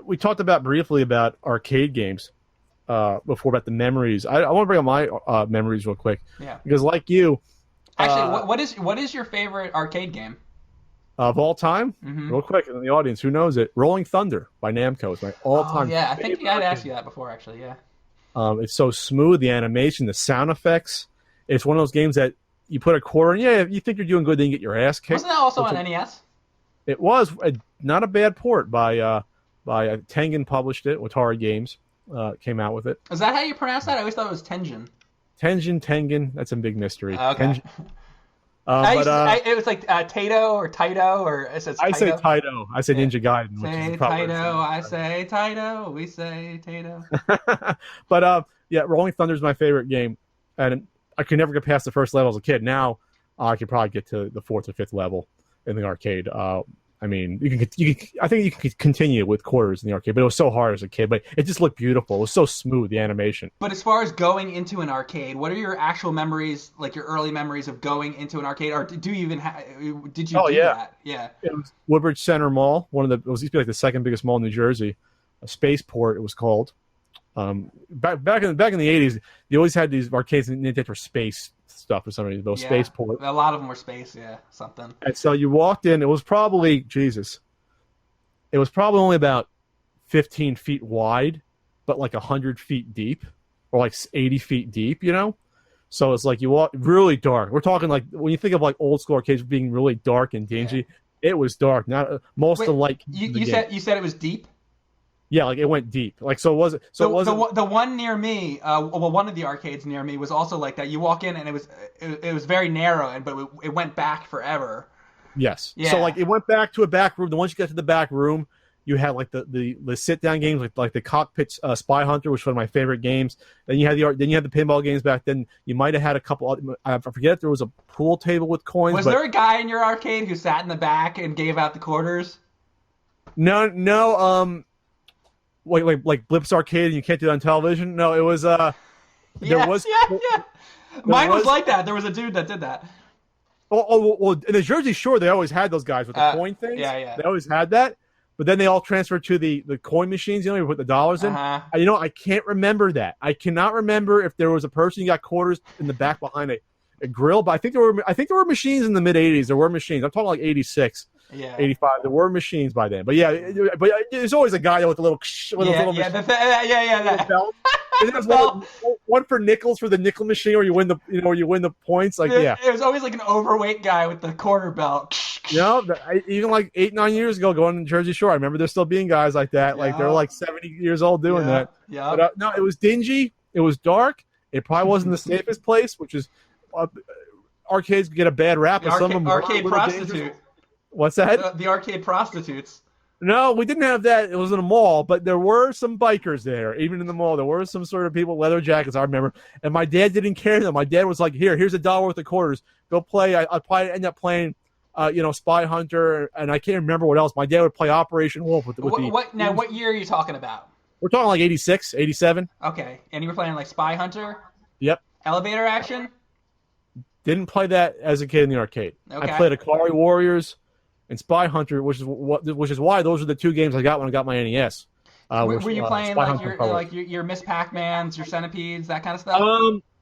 we talked about briefly about arcade games before about the memories. I want to bring up my memories real quick Yeah. because, like you, Actually, uh, what is your favorite arcade game? of all time, Mm-hmm. real quick in the audience, who knows it? Rolling Thunder by Namco is my Oh all-time yeah, I think favorite I'd asked arcade. you that before. Actually, yeah. It's so smooth, the animation, the sound effects. It's one of those games that you put a quarter in, yeah, you think you're doing good, then you get your ass Wasn't kicked. that also But on NES? it was not a bad port by Tengen published it. Atari Games came out with it. Is that how you pronounce that? I always thought it was Tenjin. Tengen, that's a big mystery. Okay. Tengen, but it was like Tato or Taito or it says I say Taito. Taito. I say Yeah. Ninja Gaiden, which is Say probably what Taito, I say Taito, we say Tato. but yeah, Rolling Thunder is my favorite game, and I could never get past the first level as a kid. Now I could probably get to the fourth or fifth level in the arcade. I mean, I think you can continue with quarters in the arcade, but it was so hard as a kid. But it just looked beautiful. It was so smooth, the animation. But as far as going into an arcade, what are your actual memories, like your early memories of going into an arcade, or do you even did you Oh do yeah, that? Yeah. it was Woodbridge Center Mall, one of the it was used to be like the second biggest mall in New Jersey, a spaceport it was called. Back in the '80s, they always had these arcades and they for space stuff for some reason. Those Yeah. spaceport. A lot of them were space, yeah, something. And so you walked in. It was probably Jesus. It was probably only about 15 feet wide, but like 100 feet deep, or like 80 feet deep. So it's like you walk really dark. We're talking like when you think of like old school arcades being really dark and Yeah. dingy, it was dark. Not most of Wait, the light came you, from the you game. said you said it was deep? Yeah, like it went deep. Like so it wasn't. So it wasn't. The one near me, well, one of the arcades near me was also like that. You walk in and it was very narrow, and but it went back forever. Yes. So Yeah. like it went back to a back room. Then once you get to the back room, you had like the sit down games like the cockpit Spy Hunter, which was one of my favorite games. Then you had the pinball games back then. You might have had a couple. I forget if there was a pool table with coins. Was But there a guy in your arcade who sat in the back and gave out the quarters? no. Like Blips Arcade, and you can't do that on television. No, it was there Yeah, was yeah, yeah. there Mine was was like that. There was a dude that did that. well in the Jersey Shore they always had those guys with the coin things. Yeah, yeah. They always had that. But then they all transferred to the coin machines. You put the dollars in. Uh-huh. I can't remember that. I cannot remember if there was a person who got quarters in the back behind a grill. But I think there were machines in the mid '80s. There were machines. I'm talking like '86, Yeah. '85. There were machines by then. But yeah, but there's always a guy with a little with Yeah, a little yeah, machine, that. belt. And there's Well, one for nickels for the nickel machine, or you win the points. Like yeah. it was always like an overweight guy with the quarter belt. Even like 8-9 years ago, going to Jersey Shore, I remember there still being guys like that. Like they're Yeah. like 70 years old doing that. Yeah. But no, it was dingy. It was dark. It probably wasn't the safest place, which is arcades get a bad rap. The But some of them arcade were a little dangerous. prostitute. What's that? The arcade prostitutes. No, we didn't have that. It was in a mall, but there were some bikers there. Even in the mall, there were some sort of people with leather jackets. I remember, and my dad didn't carry them. My dad was like, "Here's $1 worth of quarters. Go play." I'd probably end up playing, Spy Hunter, and I can't remember what else. My dad would play Operation Wolf with the. What year are you talking about? We're talking like 86, 87. Okay, and you were playing like Spy Hunter, Yep. Elevator Action. Didn't play that as a kid in the arcade. Okay. I played Atari Warriors and Spy Hunter, which is why those are the two games I got when I got my NES. Were you playing Spy like Hunter your Miss Pac-Mans, your Centipedes, that kind of stuff?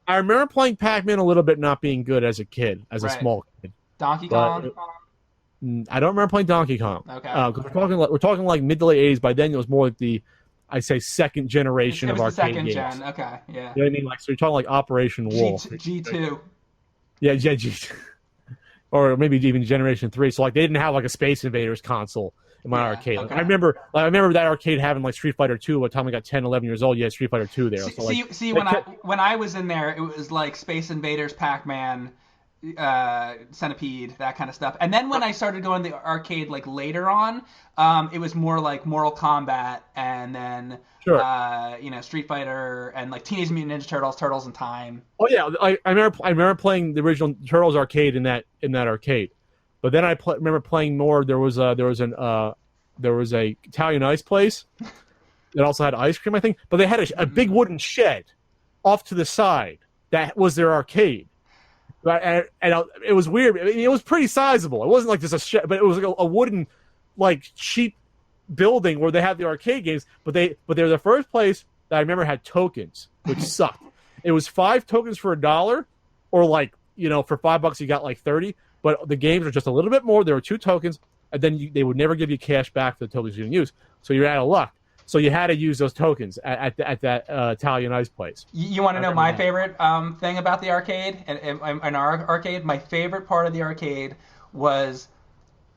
I remember playing Pac-Man a little bit, not being good as a kid, as a Right. small kid. Donkey But Kong. I don't remember playing Donkey Kong. Okay. 'Cause we're talking like mid to late '80s. By then, it was more like I say second generation It of was the arcade second games. gen. Okay, yeah. You know what I mean? Like, so you're talking like Operation Wolf. G2. Yeah, or maybe even Generation 3. So like they didn't have like a Space Invaders console in my arcade. Like, okay. I remember that arcade having like Street Fighter 2 by the time I got 10, 11 years old. You had Street Fighter 2 there. See, when I was in there, it was like Space Invaders, Pac-Man, Centipede, that kind of stuff. And then when I started going to the arcade like later on, it was more like Mortal Kombat, and then Sure. Street Fighter, and like Teenage Mutant Ninja Turtles, Turtles in Time. Oh yeah, I remember playing the original Turtles arcade in that arcade. But then I remember playing more. There was a Italian ice place that also had ice cream, I think. But they had a big wooden shed off to the side that was their arcade. And it was weird. I mean, it was pretty sizable. It wasn't like just a shed, but it was like a wooden, like cheap building where they had the arcade games, but they're the first place that I remember had tokens, which sucked. It was 5 tokens for $1, or like, for $5 you got like 30. But the games are just a little bit more. There were 2 tokens, and then they would never give you cash back for the tokens you didn't use. So you're out of luck. So you had to use those tokens at that Italian ice place. You want to know my favorite thing about the arcade? In our arcade, my favorite part of the arcade was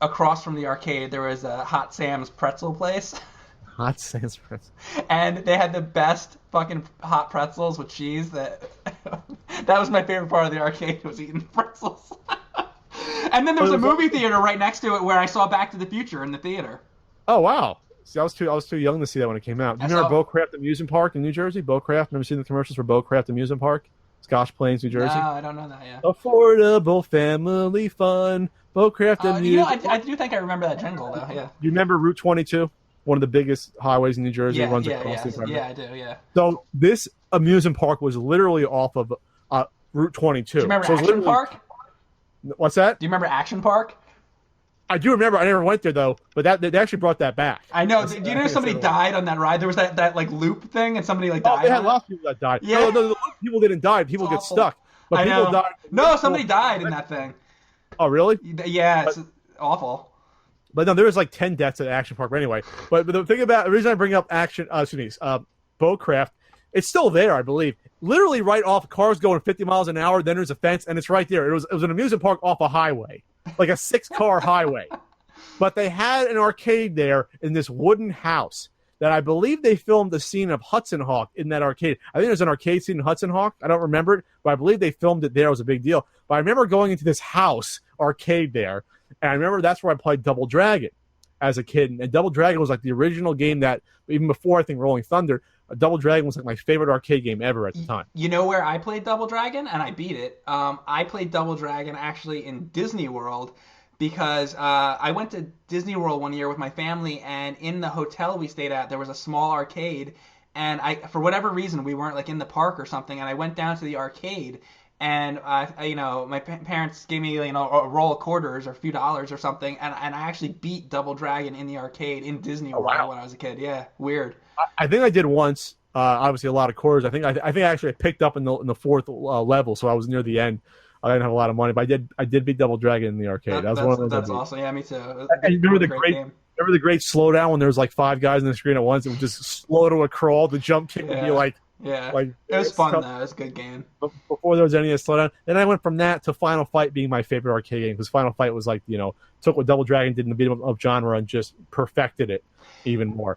across from the arcade. There was a Hot Sam's pretzel place. Hot Sam's pretzel. And they had the best fucking hot pretzels with cheese. That was my favorite part of the arcade, was eating pretzels. And then there was a movie theater right next to it where I saw Back to the Future in the theater. Oh wow! See, I was too young to see that when it came out. Do you remember Beaucraft Amusement Park in New Jersey? Beaucraft. Remember seeing the commercials for Beaucraft Amusement Park? Scotch Plains, New Jersey. No, I don't know that yet. Affordable family fun. Beaucraft Amusement. I do think I remember that jingle though. Yeah. Do you remember Route 22? One of the biggest highways in New Jersey. Yeah, runs across the yeah, I do. Yeah. So this amusement park was literally off of Route 22. Do you remember so Action Park? What's that? Do you remember Action Park? I do remember. I never went there though, but they actually brought that back. I know. Do you know somebody died on that ride? There was that like loop thing, and somebody like died. Oh, they had lots of people that died. Yeah. No, people didn't die. People get stuck. But people died. No, somebody died in that thing. Oh, really? Yeah, it's awful. But no, there was like 10 deaths at Action Park. But anyway, but the thing about the reason I bring up Beaucraft, it's still there, I believe. Literally right off, cars going 50 miles an hour. Then there's a fence, and it's right there. It was an amusement park off a highway, like a 6-car highway. But they had an arcade there in this wooden house that I believe they filmed the scene of Hudson Hawk in that arcade. I think there's an arcade scene in Hudson Hawk. I don't remember it, but I believe they filmed it there. It was a big deal. But I remember going into this house arcade there, and I remember that's where I played Double Dragon as a kid. And Double Dragon was like the original game that, even before I think Rolling Thunder, Double Dragon was like my favorite arcade game ever at the time. You know where I played Double Dragon? And I beat it. I played Double Dragon actually in Disney World, because I went to Disney World one year with my family, and in the hotel we stayed at, there was a small arcade, and for whatever reason, we weren't like in the park or something, and I went down to the arcade, and my parents gave me a roll of quarters or a few dollars or something, and I actually beat Double Dragon in the arcade in Disney World when I was a kid. Yeah, weird. I think I did once. Obviously, a lot of quarters. I think actually I picked up in the 4th level, so I was near the end. I didn't have a lot of money, but I did beat Double Dragon in the arcade. That was one of those. That's awesome. Yeah, me too. And remember the great slowdown when there was like 5 guys on the screen at once? It would just slow to a crawl. The jump kick would be like. It was fun though. It was a good game. Before there was any slowdown, then I went from that to Final Fight being my favorite arcade game, because Final Fight was like took what Double Dragon did in the beat 'em up genre and just perfected it even more.